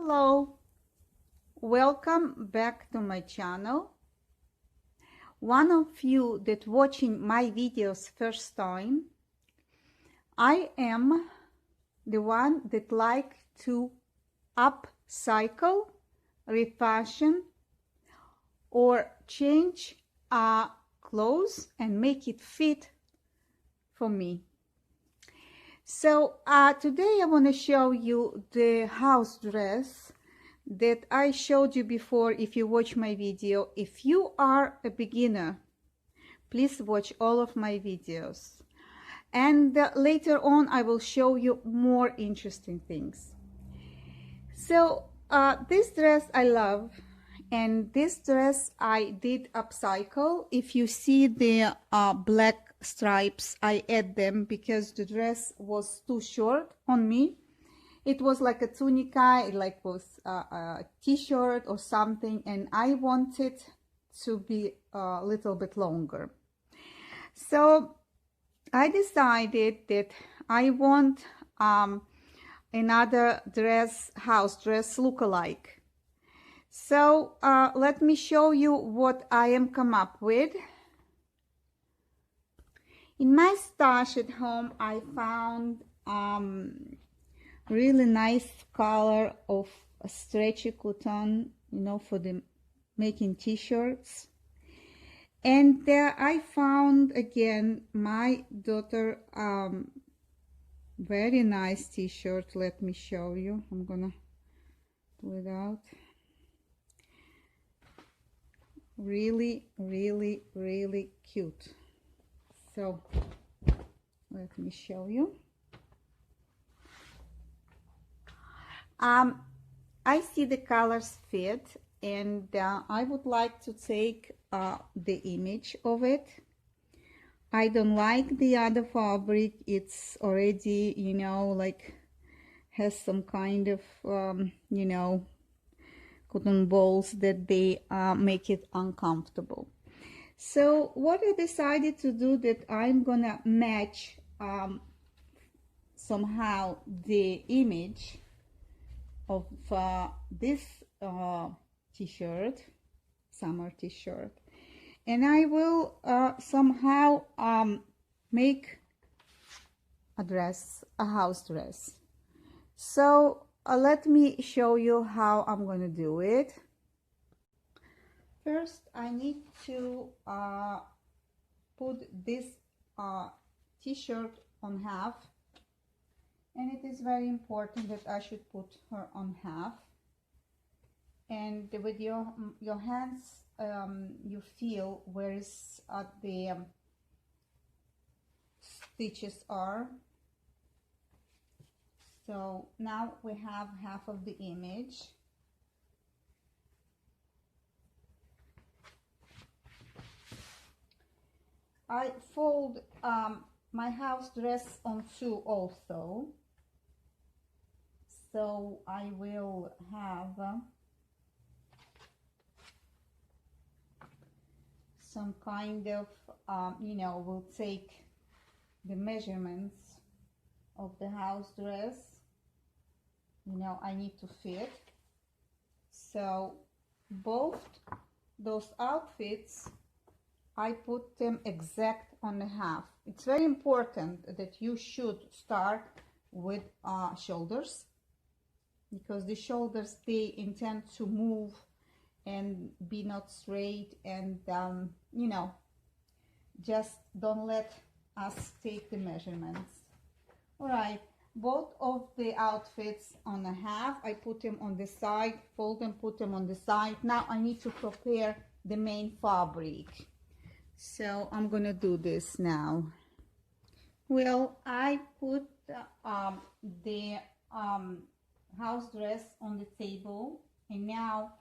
Hello, welcome back to my channel. One of you that watching my videos first time, I am the one that like to upcycle, refashion, or change clothes and make it fit for me. So today I want to show you the house dress that I showed you before. If you watch my video, if you are a beginner, please watch all of my videos, and later on I will show you more interesting things. So this dress I love, and this dress I did upcycle. If you see the black stripes, I add them because the dress was too short on me. It was like a tunica, like was a t-shirt or something, and I wanted to be a little bit longer. So I decided that I want another dress, house dress look-alike. So let me show you what I am come up with. In my stash at home, I found really nice color of a stretchy cotton, for the making t-shirts. And there I found again my daughter very nice t-shirt. Let me show you. I'm gonna pull it out. Really cute. So let me show you. I see the colors fit, and I would like to take the image of it. I don't like the other fabric. It's already, like has some kind of, cotton balls that they make it uncomfortable. So what I decided to do, that I'm gonna match somehow the image of this t-shirt, summer t-shirt, and I will somehow make a dress, a house dress. So let me show you how I'm gonna do it. First, I need to put this t-shirt on half, and it is very important that I should put her on half. And with your hands, you feel where is the stitches are. So now we have half of the image. I fold my house dress on two also, so I will have some kind of, we'll take the measurements of the house dress. I need to fit. So both those outfits, I put them exact on the half. It's very important that you should start with shoulders, because the shoulders, they intend to move and be not straight, and just don't let us take the measurements. All right, both of the outfits on a half, I put them on the side, fold them, put them on the side. Now I need to prepare the main fabric. So I'm gonna do this now. Well, I put the house dress on the table, and now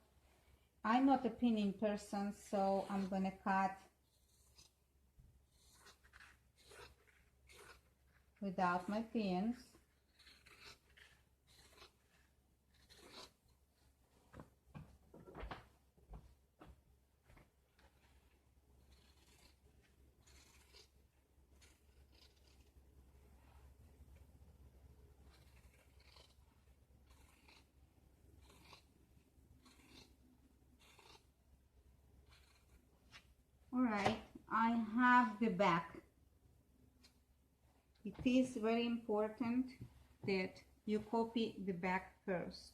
I'm not a pinning person, so I'm gonna cut without my pins. the back. It is very important that you copy the back first.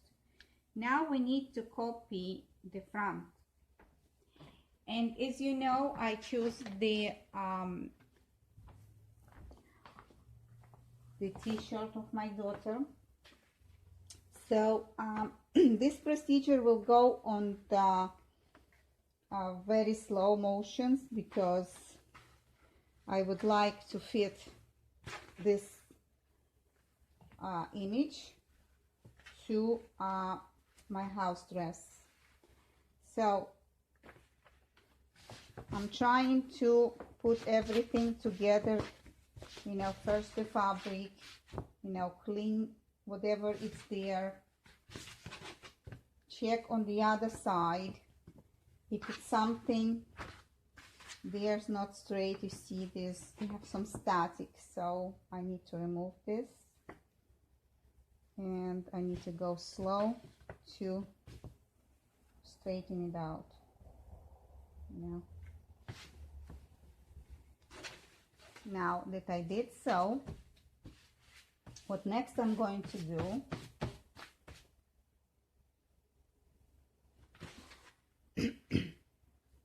Now we need to copy the front. And as you know, I choose the t-shirt of my daughter. So this procedure will go on the very slow motions because I would like to fit this image to my house dress. So I'm trying to put everything together, you know, first the fabric, you know, clean whatever is there, check on the other side if it's something there's not straight. You see this, we have some static, so I need to remove this, and I need to go slow to straighten it out, you know. Now that I did so, what next I'm going to do,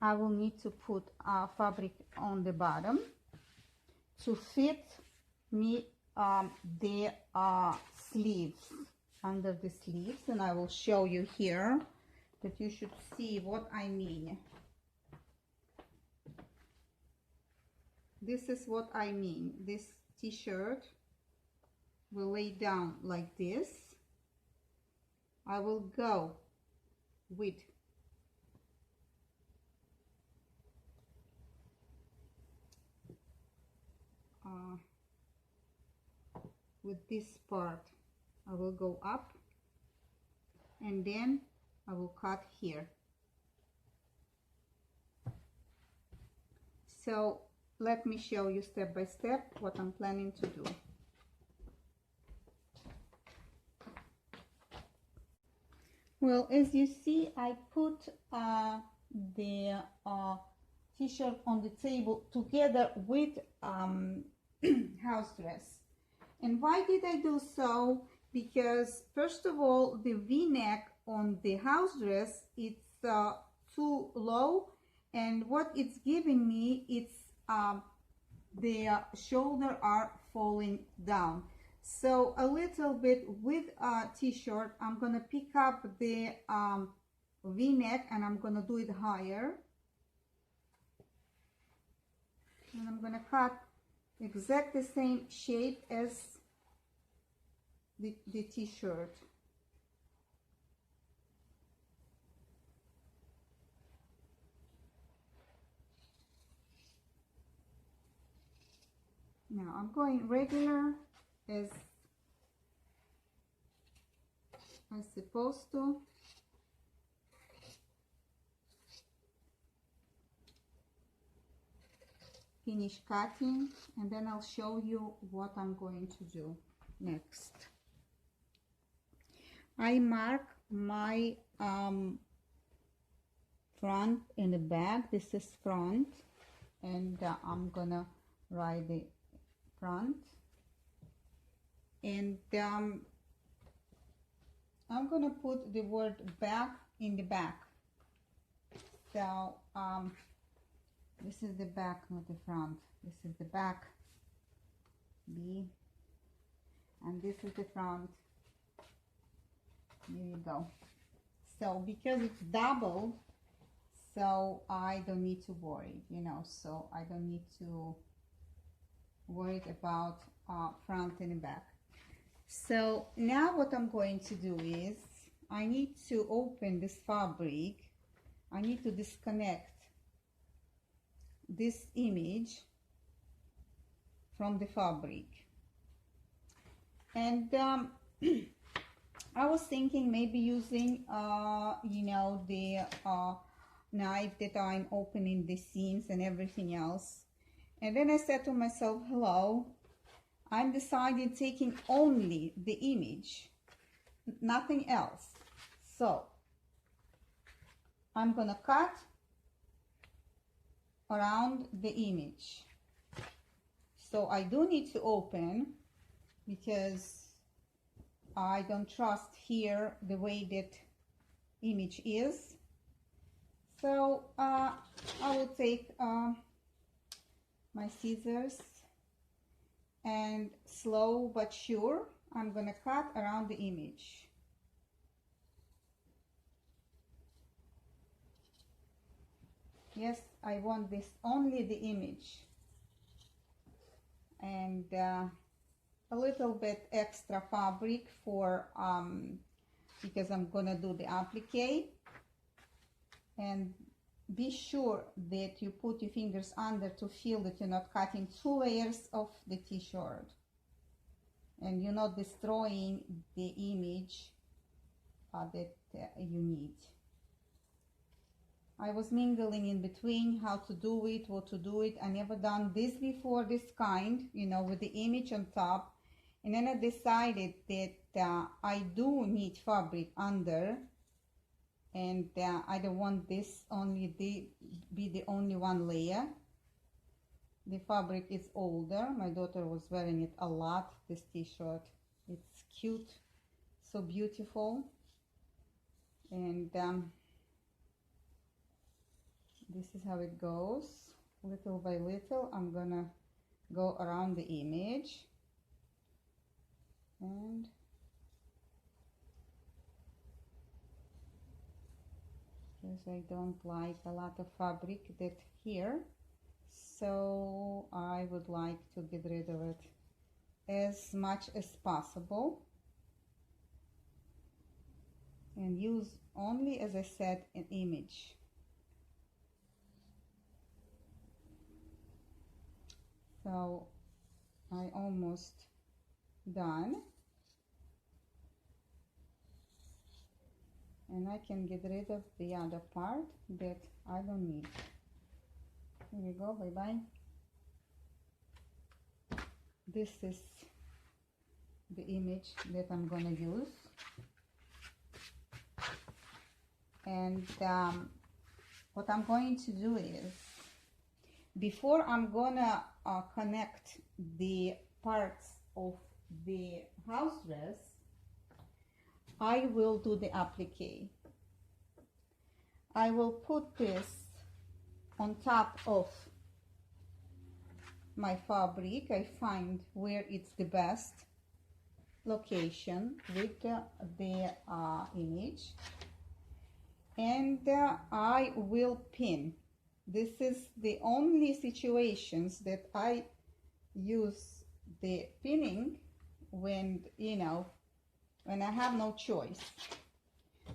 I will need to put fabric on the bottom to fit me the sleeves, under the sleeves, and I will show you here that you should see what I mean. This is what I mean. This t-shirt will lay down like this. I will go with this part. I will go up, and then I will cut here. So let me show you step by step what I'm planning to do. Well, as you see, I put the t-shirt on the table together with house dress. And why did I do so? Because first of all, the v-neck on the house dress, it's too low, and what it's giving me, it's the shoulder are falling down. So a little bit with a t-shirt, I'm gonna pick up the v-neck and I'm gonna do it higher, and I'm gonna cut exactly the same shape as the t-shirt. Now I'm going regular as I'm supposed to. Finish cutting, and then I'll show you what I'm going to do next. I mark my front and the back. This is front, and I'm gonna write the front, and I'm gonna put the word back in the back. So this is the back, not the front. This is the back, B, and this is the front. There you go. So because it's doubled, so I don't need to worry, you know, so I don't need to worry about front and back. So now what I'm going to do is I need to open this fabric. I need to disconnect this image from the fabric, and I was thinking maybe using you know, the knife that I'm opening the seams and everything else. And then I said to myself, hello, I'm deciding taking only the image, nothing else. So I'm gonna cut around the image. So I do need to open because I don't trust here the way that image is. So I will take my scissors and slow but sure I'm gonna cut around the image. Yes, I want this only the image, and a little bit extra fabric for because I'm gonna do the applique. And be sure that you put your fingers under to feel that you're not cutting 2 layers of the t-shirt and you're not destroying the image that you need. I was mingling in between how to do it, what to do it. I never done this before, this kind, you know, with the image on top. And then I decided that I do need fabric under, and I don't want this only be the only one layer. The fabric is older. My daughter was wearing it a lot, this t-shirt. It's cute, so beautiful. And this is how it goes. Little by little, I'm gonna go around the image. And because I don't like a lot of fabric that here, so I would like to get rid of it as much as possible and use only, as I said, an image. So I almost done, and I can get rid of the other part that I don't need. Here we go, bye-bye. This is the image that I'm gonna use. And what I'm going to do is, before I'm gonna connect the parts of the house dress, I will do the applique. I will put this on top of my fabric. I find where it's the best location with the image, and I will pin. This is the only situations that I use the pinning when, you know, when I have no choice.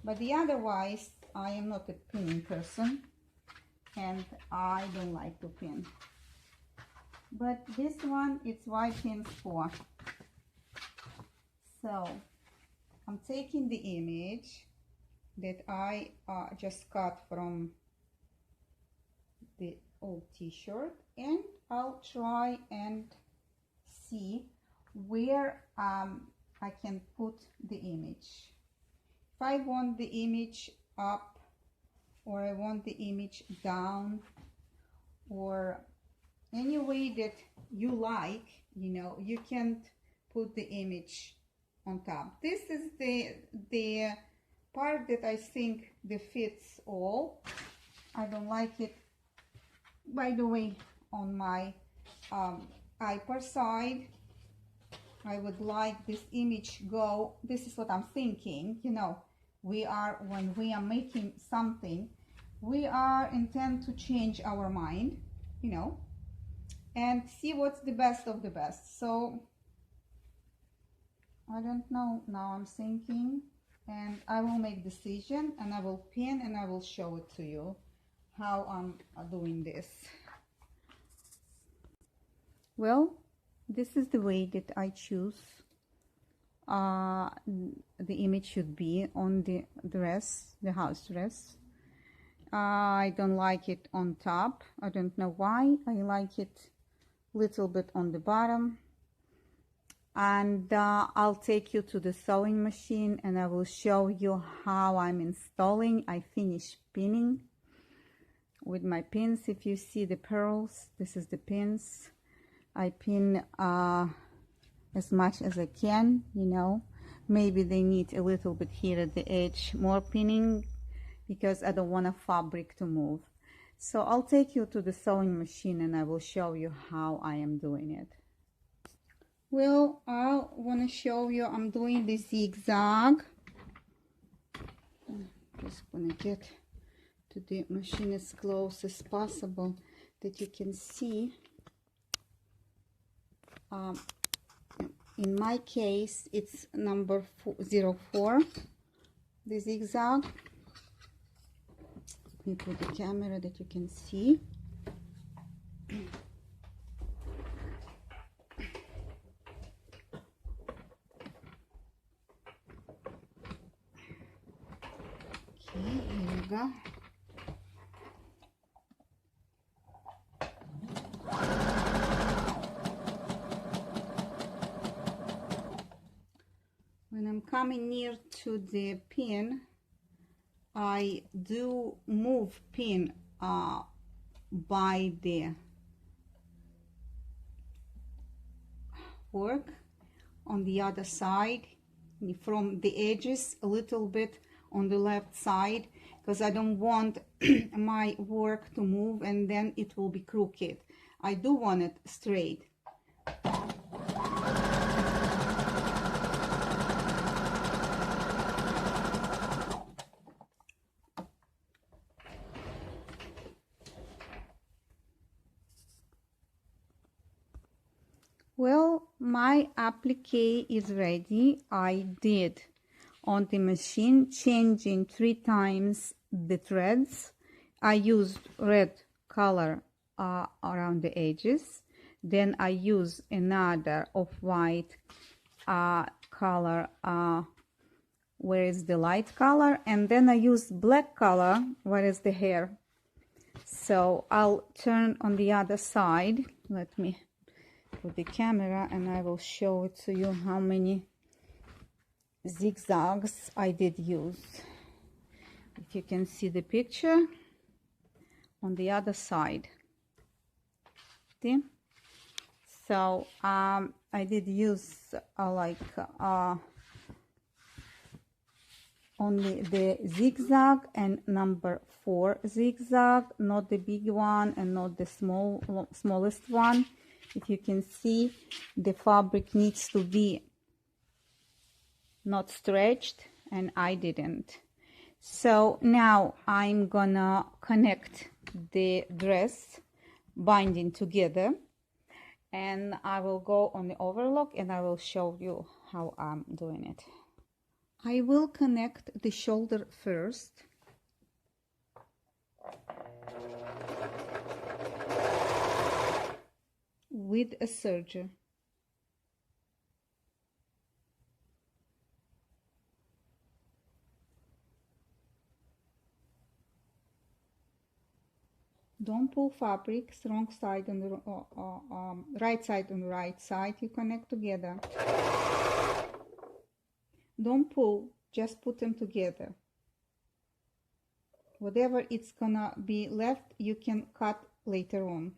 But the otherwise, I am not a pinning person and I don't like to pin. But this one, it's why pins for. So I'm taking the image that I just cut from the old t-shirt, and I'll try and see where I can put the image. If I want the image up, or I want the image down, or any way that you like, you know, you can't put the image on top. This is the part that I think that fits all. I don't like it, by the way, on my upper side. I would like this image go, this is what I'm thinking, you know, when we are making something, we are intend to change our mind, you know, and see what's the best of the best. So I don't know, now I'm thinking, and I will make decision, and I will pin, and I will show it to you how I'm doing this. Well, this is the way that I choose the image should be on the dress, the house dress. I don't like it on top. I don't know why. I like it a little bit on the bottom. And I'll take you to the sewing machine and I will show you how I'm installing. I finished pinning with my pins. If you see the pearls, this is the pins. I pin as much as I can, you know. Maybe they need a little bit here at the edge more pinning because I don't want a fabric to move. So I'll take you to the sewing machine and I will show you how I am doing it. Well, I want to show you I'm doing the zigzag. I'm just going to get to the machine as close as possible that you can see. In my case, it's number 04, the zigzag. Let me put the camera that you can see. Okay, here we go. When I'm coming near to the pin, I do move pin by the work on the other side, from the edges a little bit on the left side, because I don't want my work to move and then it will be crooked. I do want it straight. Well, my applique is ready. I did on the machine, changing 3 times the threads. I used red color around the edges. Then I use another off-white color where is the light color, and then I use black color where is the hair. So I'll turn on the other side. Let me put the camera and I will show it to you how many zigzags I did use. If you can see the picture on the other side. See? So I did use only the zigzag and number 4 zigzag, not the big one and not the smallest one. If you can see, the fabric needs to be not stretched, and I didn't. So now I'm gonna connect the dress binding together, and I will go on the overlock and I will show you how I'm doing it. I will connect the shoulder first. With a serger. Don't pull fabrics, wrong side on the right side on the right side. You connect together. Don't pull, just put them together. Whatever it's gonna be left, you can cut later on.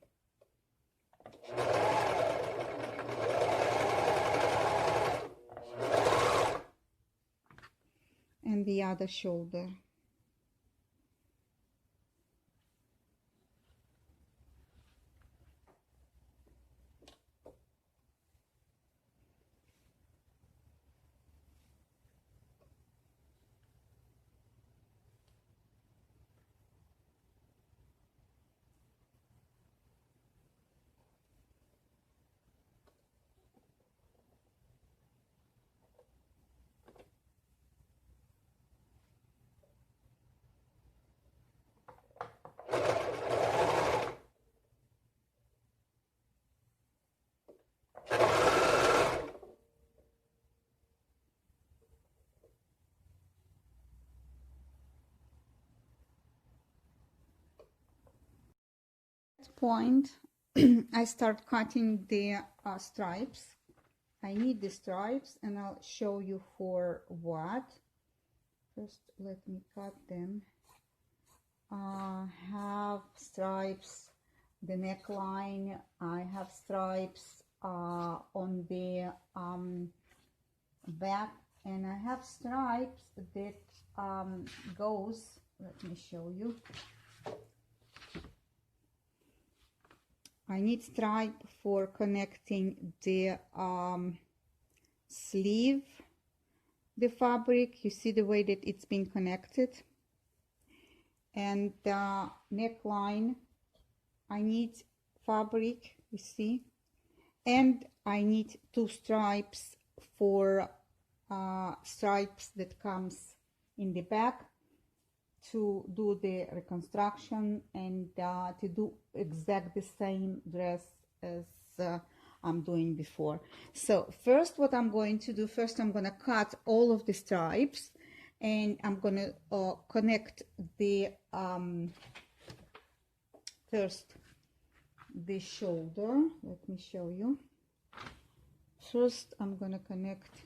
And the other shoulder. Point I start cutting the stripes. I need the stripes and I'll show you for what. First let me cut them. Have stripes the neckline. I have stripes on the back, and I have stripes that goes, let me show you. I need stripe for connecting the sleeve, the fabric. You see the way that it's been connected. And the neckline, I need fabric, you see, and I need 2 stripes for stripes that comes in the back to do the reconstruction and to do exact the same dress as I'm doing before. So first what I'm going to do, first I'm going to cut all of the stripes, and I'm going to connect the first the shoulder. Let me show you. First I'm going to connect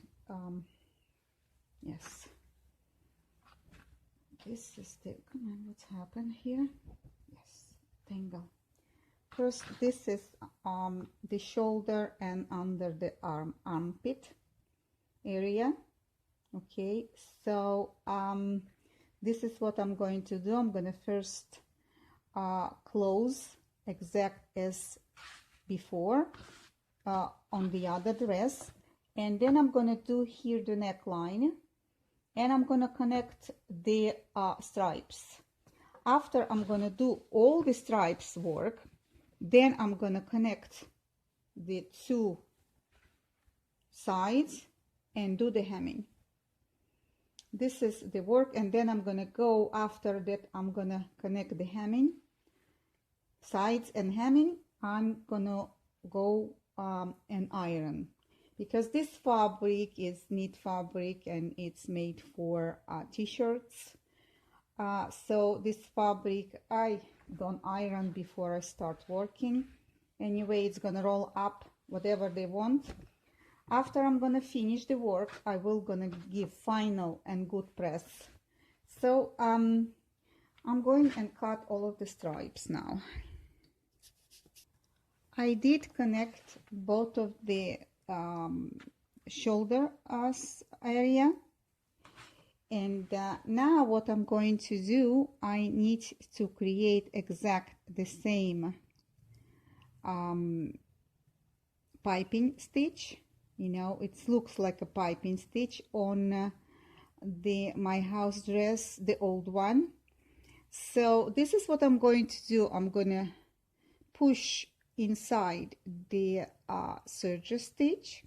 yes, this is the, come on, what's happened here? Yes, tangle. First, this is the shoulder and under the armpit area. Okay, so this is what I'm going to do. I'm going to first close exact as before on the other dress, and then I'm going to do here the neckline, and I'm going to connect the stripes. After I'm going to do all the stripes work, then I'm going to connect the 2 sides and do the hemming. This is the work, and then I'm going to go, after that I'm going to connect the hemming, sides and hemming. I'm going to go and iron, because this fabric is knit fabric and it's made for t-shirts. So this fabric I don't iron before I start working. Anyway, it's gonna roll up whatever they want. After I'm gonna finish the work, I will gonna give final and good press. So I'm going and cut all of the stripes now. I did connect both of the shoulder area, and now what I'm going to do, I need to create exact the same piping stitch. You know, it looks like a piping stitch on my house dress, the old one. So this is what I'm going to do. I'm gonna push inside the serger stitch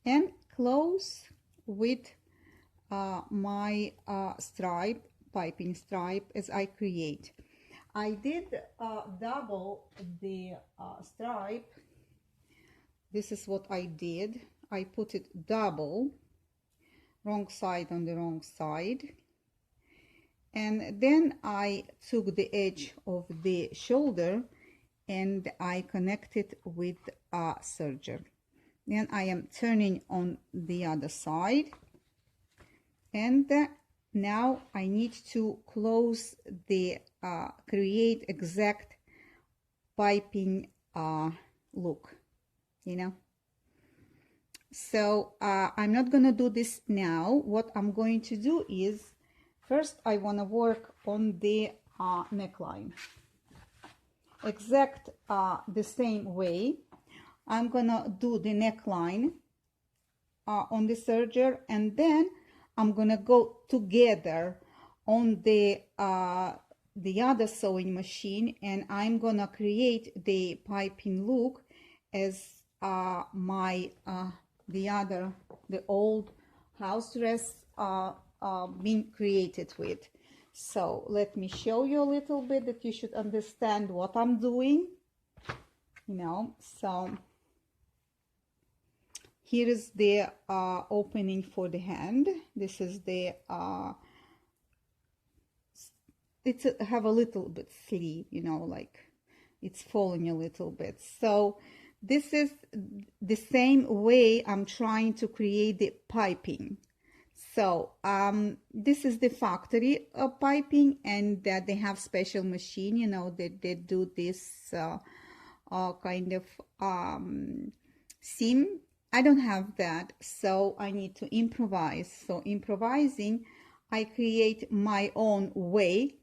and close with my stripe, piping stripe, as I create. I did double the stripe. This is what I did. I put it double, wrong side on the wrong side, and then I took the edge of the shoulder and I connected with a serger. Then I am turning on the other side, and now I need to close the create exact piping look, you know. So I'm not gonna do this now. What I'm going to do is, first I want to work on the neckline exact the same way. I'm gonna do the neckline on the serger, and then I'm gonna go together on the other sewing machine, and I'm gonna create the piping look as the old house dress being created with. So let me show you a little bit that you should understand what I'm doing, you know. So here is the opening for the hand. This is the have a little bit sleeve, you know, like it's falling a little bit. So this is the same way I'm trying to create the piping. So this is the factory piping, and that they have special machine, you know, that they do this kind of seam. I don't have that, so I need to improvise. So improvising, I create my own way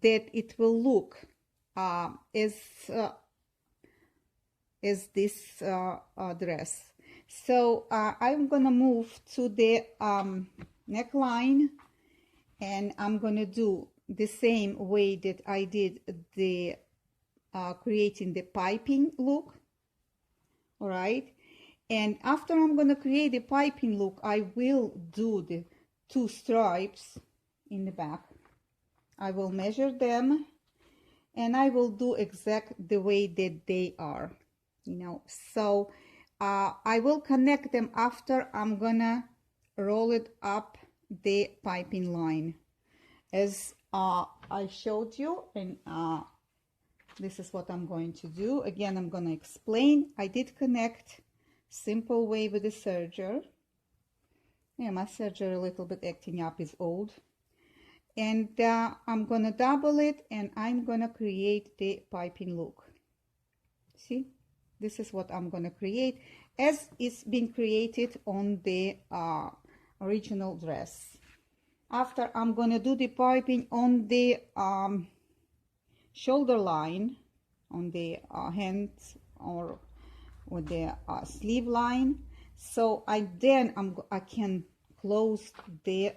that it will look as this dress. So I'm gonna move to the neckline, and I'm gonna do the same way that I did the creating the piping look. All right, and after I'm gonna create the piping look, I will do the 2 stripes in the back. I will measure them, and I will do exact the way that they are, you know. So I will connect them after I'm gonna roll it up the piping line, as I showed you, and this is what I'm going to do. Again, I'm going to explain. I did connect simple way with the serger. Yeah, my serger a little bit acting up, is old. And I'm going to double it, and I'm going to create the piping look. See, this is what I'm going to create as it's been created on the original dress. After, I'm going to do the piping on the shoulder line, on the hands, or with the sleeve line. So I can close the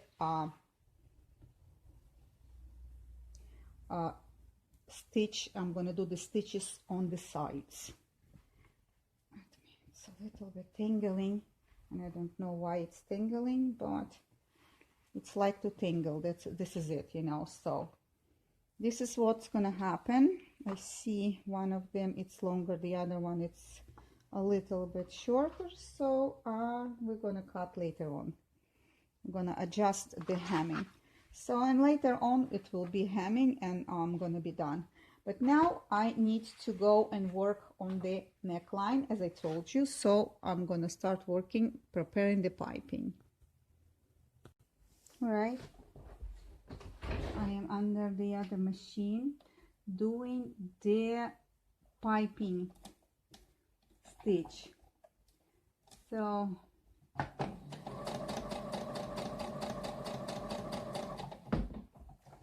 stitch. I'm going to do the stitches on the sides. It's a little bit tingling, and I don't know why it's tingling, but it's like to tingle. This is it, you know. So this is what's gonna happen. I see one of them it's longer, the other one it's a little bit shorter, so we're gonna cut later on. I'm gonna adjust the hemming. So, and later on it will be hemming, and I'm gonna be done. But now I need to go and work on the neckline, as I told you. So I'm gonna start working, preparing the piping. All right, I am under the other machine doing the piping stitch. So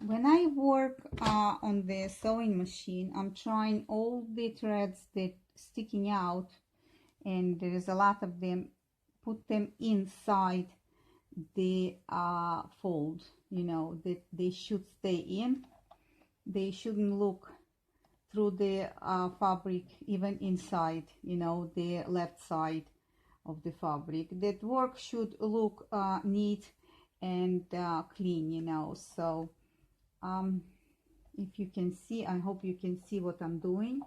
when I work on the sewing machine, I'm trying all the threads that sticking out, and there is a lot of them, put them inside the fold, you know, that they should stay in. They shouldn't look through the fabric, even inside, you know, the left side of the fabric. That work should look neat and clean, you know. So if you can see, I hope you can see what I'm doing.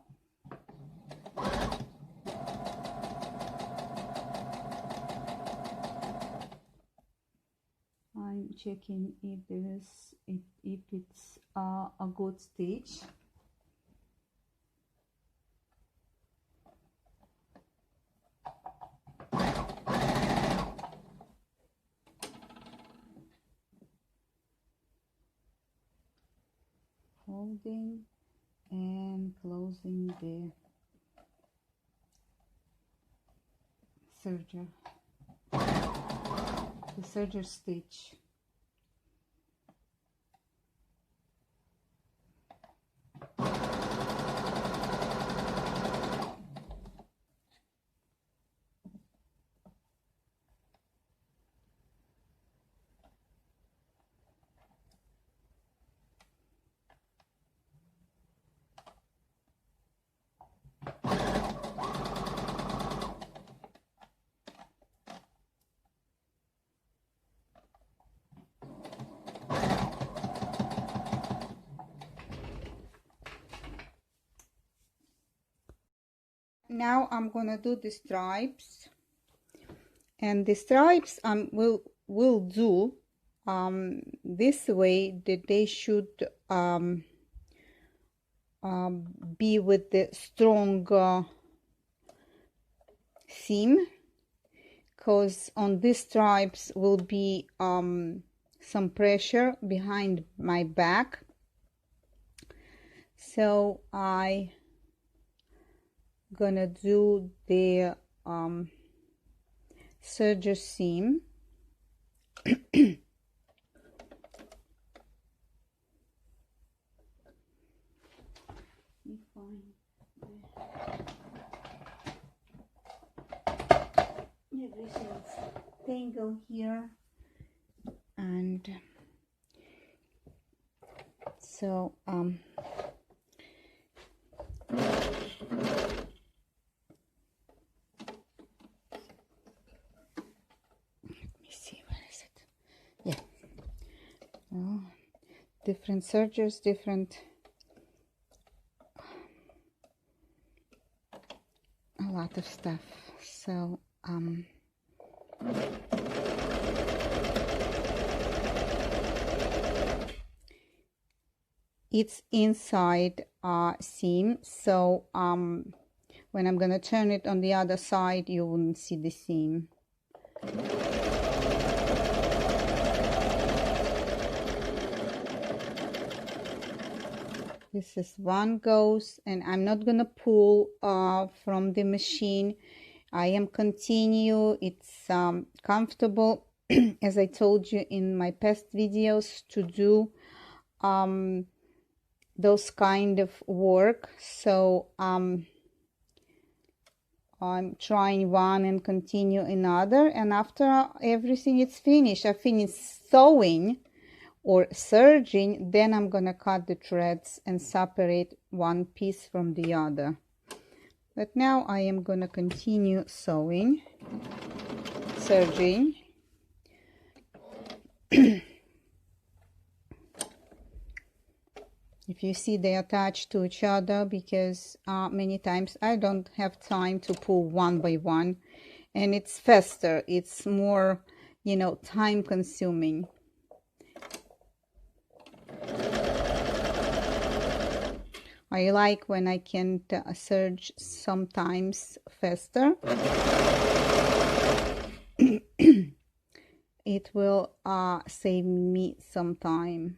I'm checking if there is if it's a good stitch. Holding and closing the serger stitch. Now I'm gonna do the stripes, and the stripes will do this way, that they should be with the strong seam, because on these stripes will be some pressure behind my back. So I gonna do the serger seam. Everything's tangled here, and so let me see, where is it? Yeah. Oh, different sergers, different, a lot of stuff. So it's inside seam, so when I'm gonna turn it on the other side, you wouldn't see the seam. This is one goes, and I'm not gonna pull from the machine. I am continue. It's comfortable, as I told you in my past videos, to do those kind of work. So I'm trying one and continue another, and after everything is finished, I finish sewing or serging, then I'm gonna cut the threads and separate one piece from the other. But now I am gonna continue sewing, serging. If you see, they attach to each other because many times I don't have time to pull one by one, and it's faster, it's more, you know, time consuming. I like when I can serge sometimes faster. It will save me some time,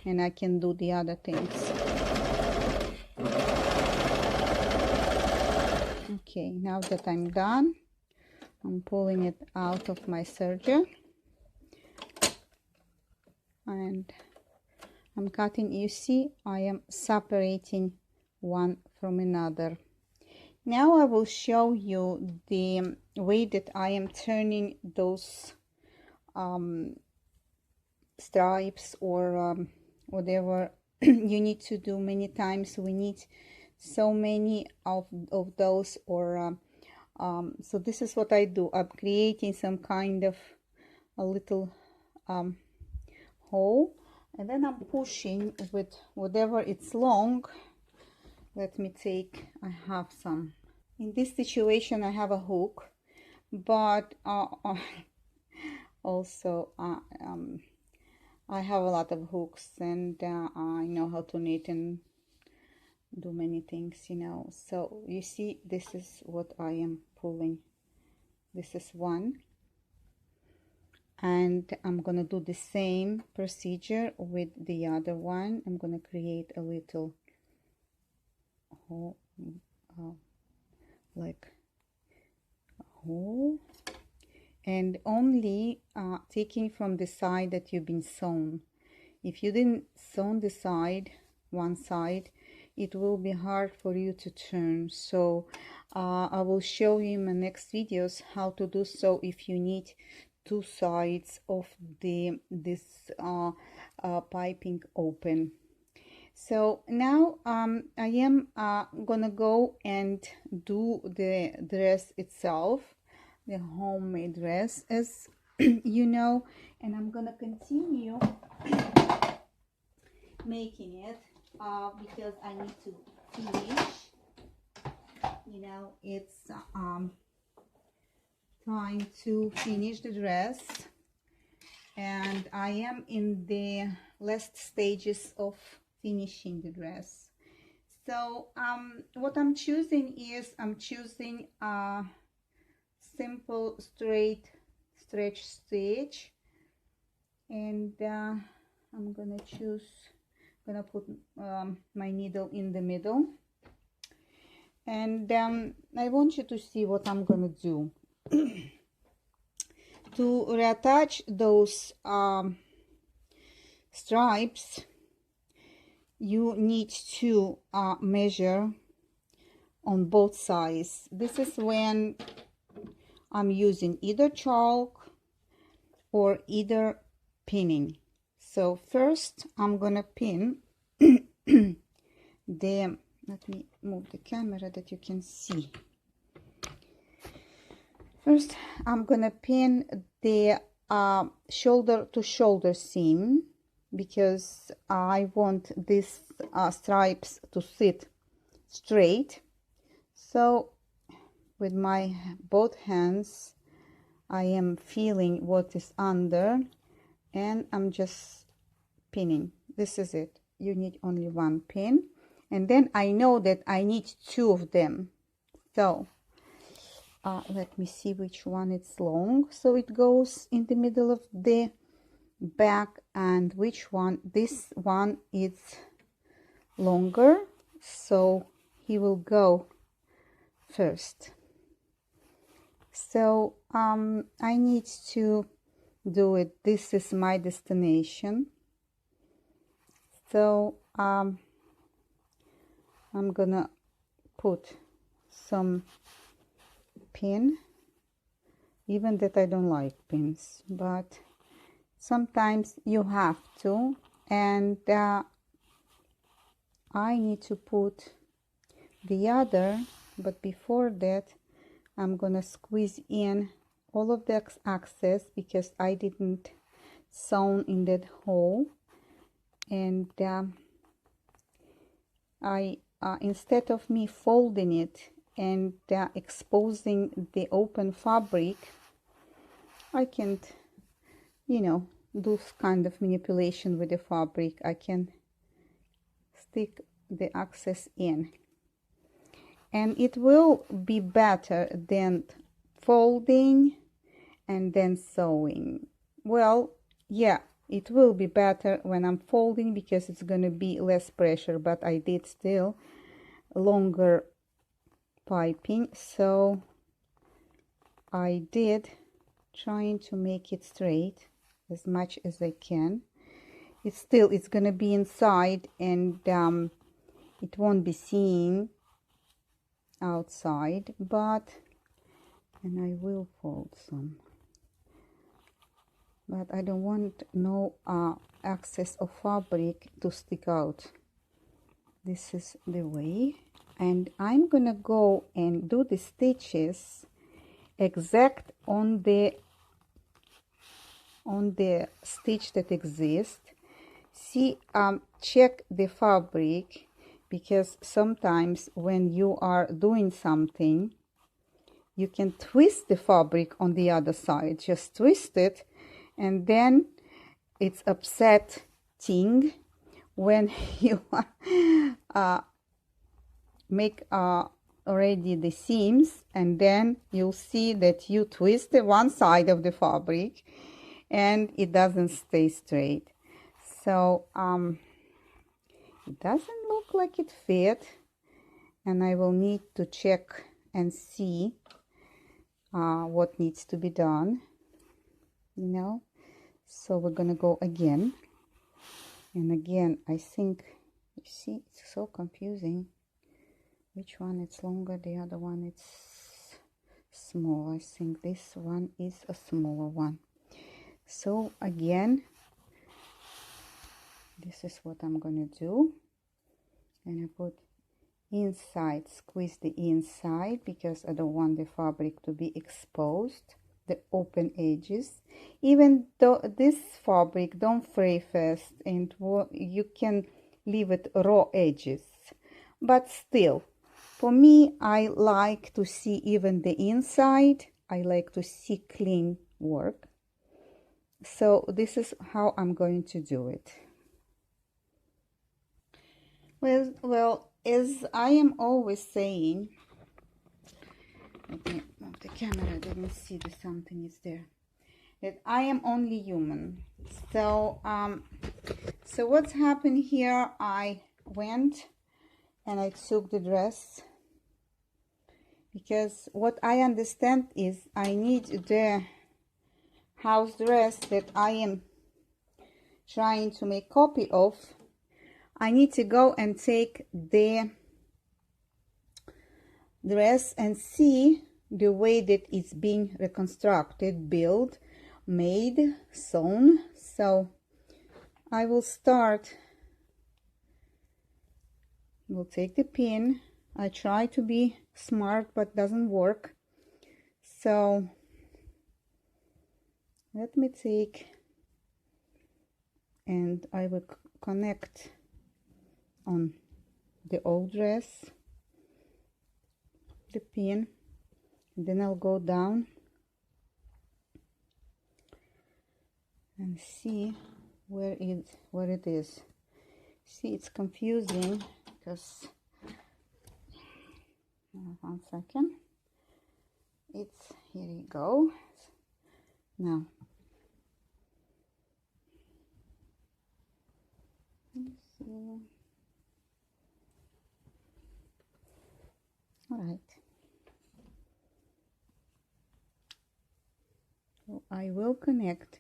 and I can do the other things. Okay, now that I'm done, I'm pulling it out of my serger, and I'm cutting. You see, I am separating one from another. Now I will show you the way that I am turning those stripes or whatever you need to do. Many times we need so many of those, or so this is what I do. I'm creating some kind of a little hole, and then I'm pushing with whatever it's long. Let me take, I have some. In this situation I have a hook, but also I have a lot of hooks, and I know how to knit and do many things, you know. So you see, this is what I am pulling. This is one, and I'm gonna do the same procedure with the other one. I'm gonna create a little hole, like a hole, and only taking from the side that you've been sewn. If you didn't sew the side, one side, it will be hard for you to turn. So I will show you in my next videos how to do so if you need two sides of this piping open. So now I am gonna go and do the dress itself, the homemade dress, as you know, and I'm gonna continue making it because I need to finish, you know. It's time to finish the dress, and I am in the last stages of finishing the dress. So what I'm choosing is, I'm choosing a simple straight stretch stitch, and I'm gonna put my needle in the middle, And I want you to see what I'm gonna do. To reattach those stripes, you need to measure on both sides. This is when I'm using either chalk or either pinning. So first I'm gonna pin the, let me move the camera that you can see. First I'm gonna pin the shoulder to shoulder seam, because I want these stripes to sit straight. So with my both hands I am feeling what is under, and I'm just pinning. This is it. You need only one pin, and then I know that I need two of them. So let me see which one is long, so it goes in the middle of the back, and which one, this one is longer, so he will go first. So I need to do it. This is my destination. So I'm gonna put some pin, even that I don't like pins, but sometimes you have to. And I need to put the other, but before that I'm gonna squeeze in all of the excess, because I didn't sew in that hole. And I instead of me folding it and exposing the open fabric, I can't, you know, do kind of manipulation with the fabric. I can stick the excess in, and it will be better than folding and then sewing. Well, yeah, it will be better when I'm folding, because it's gonna be less pressure, but I did still longer piping, so I did trying to make it straight as much as I can. It's gonna be inside, and it won't be seen outside, but, and I will fold some, but I don't want no excess of fabric to stick out. This is the way, and I'm gonna go and do the stitches exact on the stitch that exists. See, check the fabric, because sometimes when you are doing something, you can twist the fabric on the other side. Just twist it, and then it's upsetting when you make already the seams, and then you'll see that you twist the one side of the fabric and it doesn't stay straight. So it doesn't look like it fit, and I will need to check and see what needs to be done, you know. So we're gonna go again and again. I think, you see, it's so confusing. Which one is longer, the other one is small. I think this one is a smaller one. So again, this is what I'm gonna do, and I put inside, squeeze the inside, because I don't want the fabric to be exposed, the open edges. Even though this fabric don't fray fast, and you can leave it raw edges, but still, for me, I like to see even the inside. I like to see clean work. So this is how I'm going to do it. Well, as I am always saying, let me move the camera, I didn't see that something is there, that I am only human. So so what's happened here, I went and I took the dress because what I understand is I need the house dress that I am trying to make copy of. I need to go and take the dress and see the way that it's being reconstructed, built, made, sewn. So I will start. We'll take the pin. I try to be smart, but doesn't work. So let me take, and I will connect on the old dress the pin, and then I'll go down and see where it is. See, it's confusing because 1 second, it's here you go. Now let's see. All right, so I will connect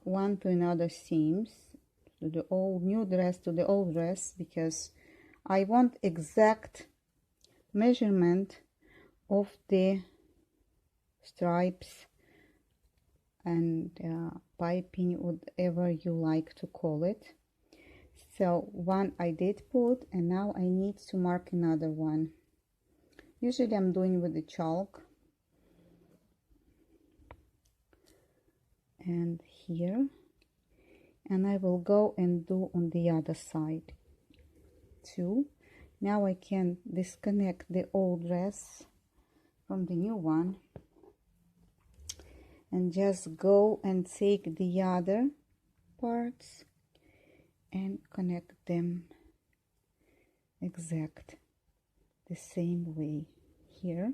one to another seams, to the old new dress to the old dress, because I want exact measurement of the stripes and piping, whatever you like to call it. So one I did put, and now I need to mark another one. Usually I'm doing with the chalk. And here, and I will go and do on the other side too. Now I can disconnect the old dress from the new one and just go and take the other parts and connect them exact the same way here.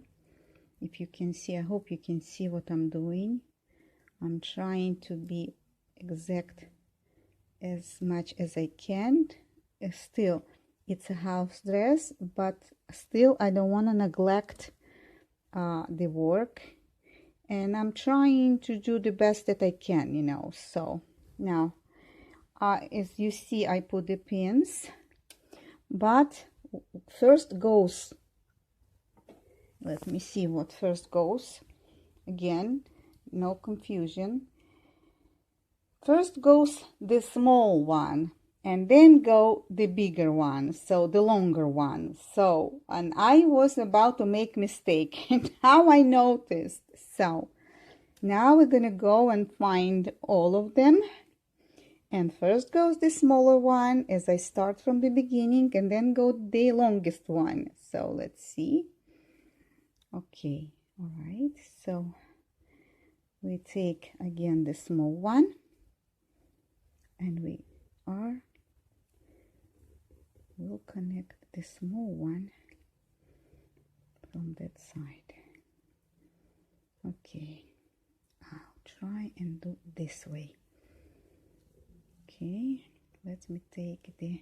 If you can see, I hope you can see what I'm doing. I'm trying to be exact as much as I can. Still, it's a house dress, but still I don't want to neglect the work, and I'm trying to do the best that I can, you know. So now as you see, I put the pins, but first goes, let me see what first goes. Again, no confusion. First goes the small one, and then go the bigger one, so the longer one. So, and I was about to make mistake, and now I noticed. So now we're gonna go and find all of them, and first goes the smaller one as I start from the beginning, and then go the longest one. So let's see. Okay, all right, so we take again the small one, and we'll connect the small one from that side. Okay, I'll try and do this way. Okay, let me take the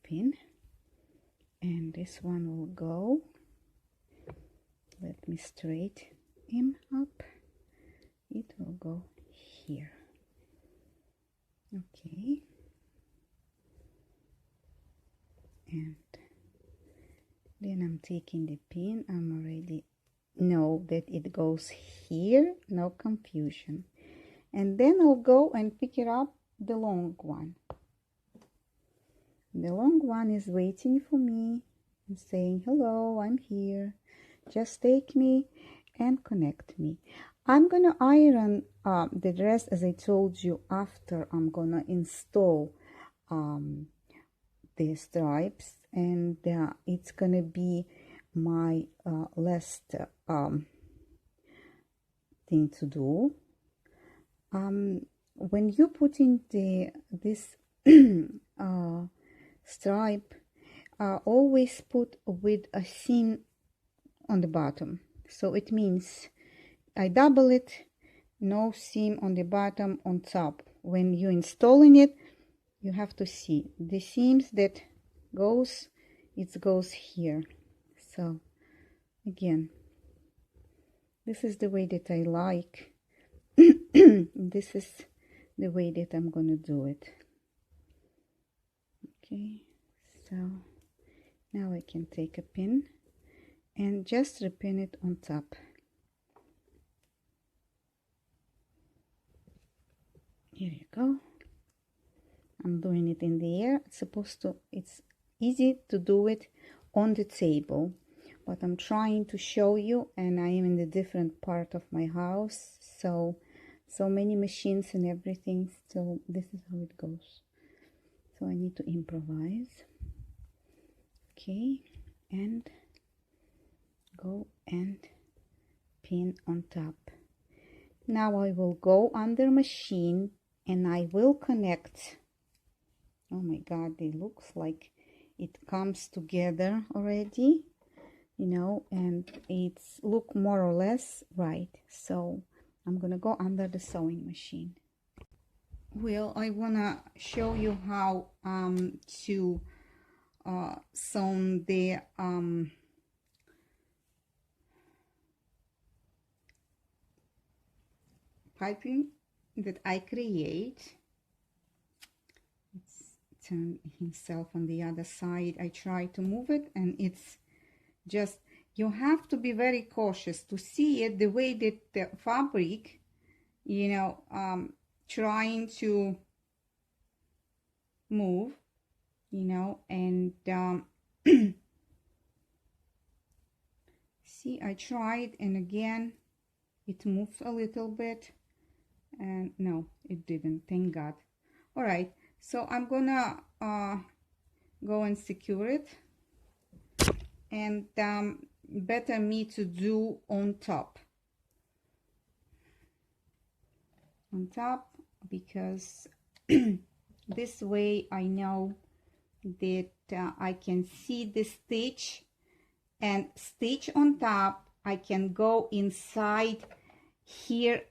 pin, and this one will go. Let me straighten him up. It will go here. Okay, and then I'm taking the pin. I'm already know that it goes here, no confusion. And then I'll go and pick it up, the long one. The long one is waiting for me and saying, hello, I'm here. Just take me and connect me. I'm gonna iron the dress, as I told you, after I'm gonna install the stripes, and it's gonna be my last thing to do. When you put in this stripe, always put with a seam on the bottom. So it means I double it, no seam on the bottom, on top. When you're installing it, you have to see the seams that goes, it goes here. So again, this is the way that I like. This is the way that I'm gonna do it. Okay, so now I can take a pin and just repin it on top. Here you go. I'm doing it in the air. It's easy to do it on the table, but I'm trying to show you, and I am in a different part of my house, so many machines and everything, so this is how it goes. So I need to improvise. Okay, and go and pin on top. Now I will go under machine and I will connect. Oh my god, it looks like it comes together already, you know, and it's look more or less right. So I'm gonna go under the sewing machine. Well, I wanna show you how to sew the piping that I create. It's turned himself on the other side. I try to move it, and it's just, you have to be very cautious to see it the way that the fabric, you know, trying to move, you know, and see, I tried, and again it moves a little bit, and no, it didn't, thank God. All right, so I'm gonna go and secure it, and better me to do on top, because this way I know that I can see the stitch and stitch on top. I can go inside here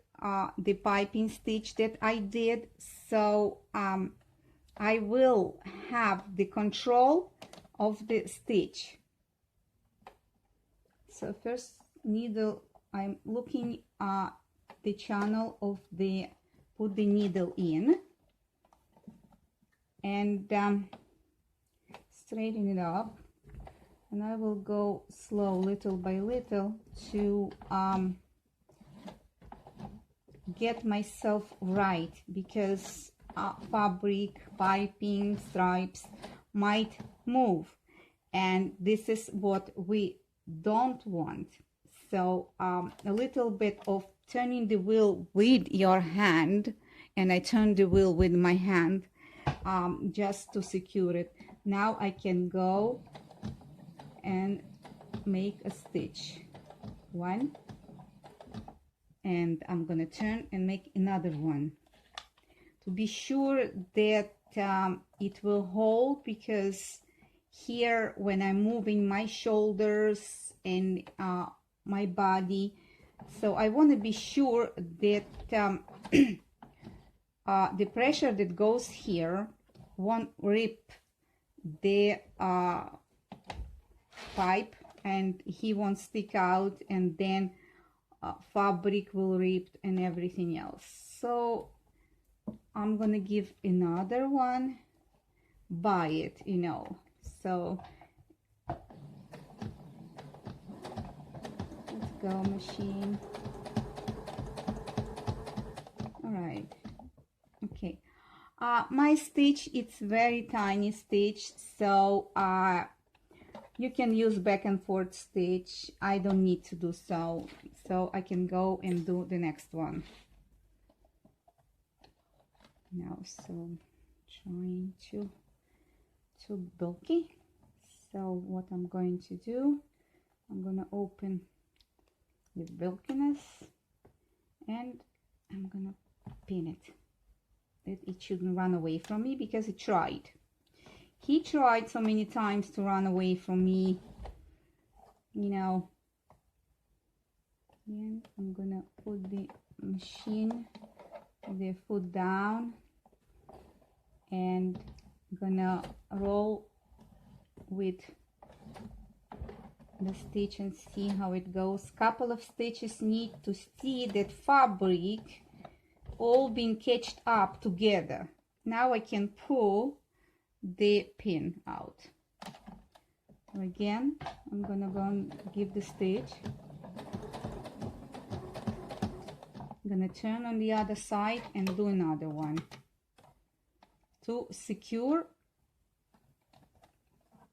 the piping stitch that I did, so I will have the control of the stitch. So first needle, I'm looking at the channel of the, put the needle in and straighten it up, and I will go slow, little by little, to get myself right, because fabric, piping, stripes might move, and this is what we don't want. So a little bit of turning the wheel with your hand, and I turn the wheel with my hand just to secure it. Now I can go and make a stitch, one, and I'm gonna turn and make another one to be sure that it will hold, because here when I'm moving my shoulders and my body, so I want to be sure that the pressure that goes here won't rip the pipe, and he won't stick out, and then fabric will rip and everything else. So I'm gonna give another one by it, you know. So let's go, machine. All right, okay. My stitch, it's very tiny stitch, so you can use back and forth stitch. I don't need to do so I can go and do the next one now. So trying to too bulky, so what I'm going to do, I'm gonna open the bulkiness and I'm gonna pin it, that it shouldn't run away from me, because he tried so many times to run away from me, you know. And I'm gonna put the machine, the foot down, and gonna roll with the stitch and see how it goes. Couple of stitches need to see that fabric all being catched up together. Now I can pull the pin out. Again, I'm gonna go and give the stitch. I'm gonna turn on the other side and do another one to secure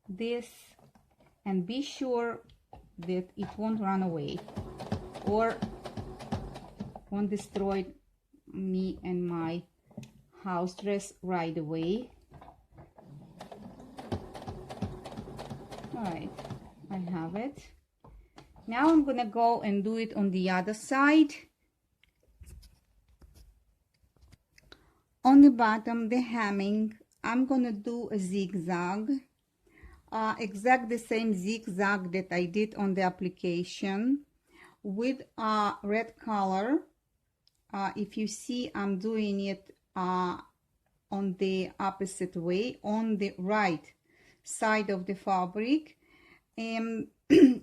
this and be sure that it won't run away or won't destroy me and my house dress right away. All right, I have it. Now I'm gonna go and do it on the other side. On the bottom, the hemming, I'm gonna do a zigzag, exact the same zigzag that I did on the application with red color. If you see, I'm doing it on the opposite way, on the right side of the fabric, and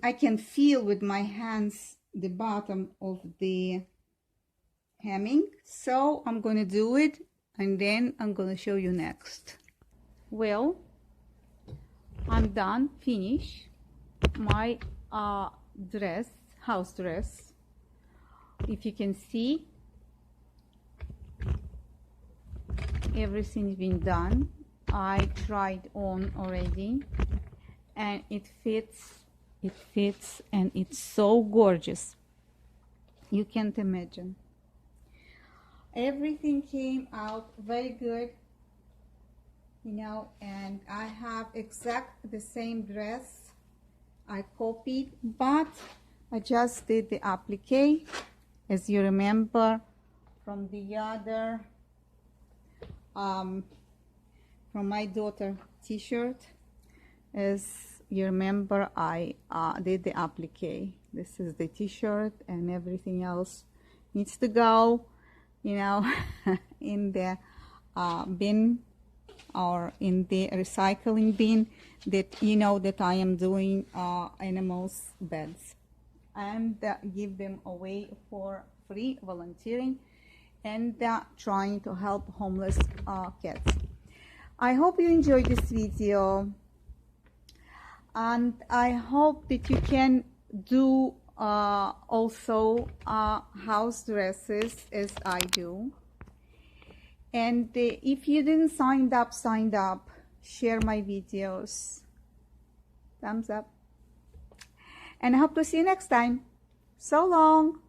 I can feel with my hands the bottom of the hemming, so I'm gonna do it and then I'm gonna show you next. Well, I'm done, finish my dress, house dress. If you can see, everything's been done. I tried on already and it fits, and it's so gorgeous. You can't imagine. Everything came out very good, you know, and I have exact the same dress I copied, but I just did the applique, as you remember from the other from my daughter t-shirt. As you remember, I did the applique. This is the t-shirt, and everything else needs to go, you know, in the bin or in the recycling bin, that you know that I am doing animals beds and give them away for free, volunteering, and trying to help homeless cats. I hope you enjoyed this video, and I hope that you can do also house dresses as I do. And if you didn't sign up, share my videos, thumbs up, and I hope to see you next time. So long.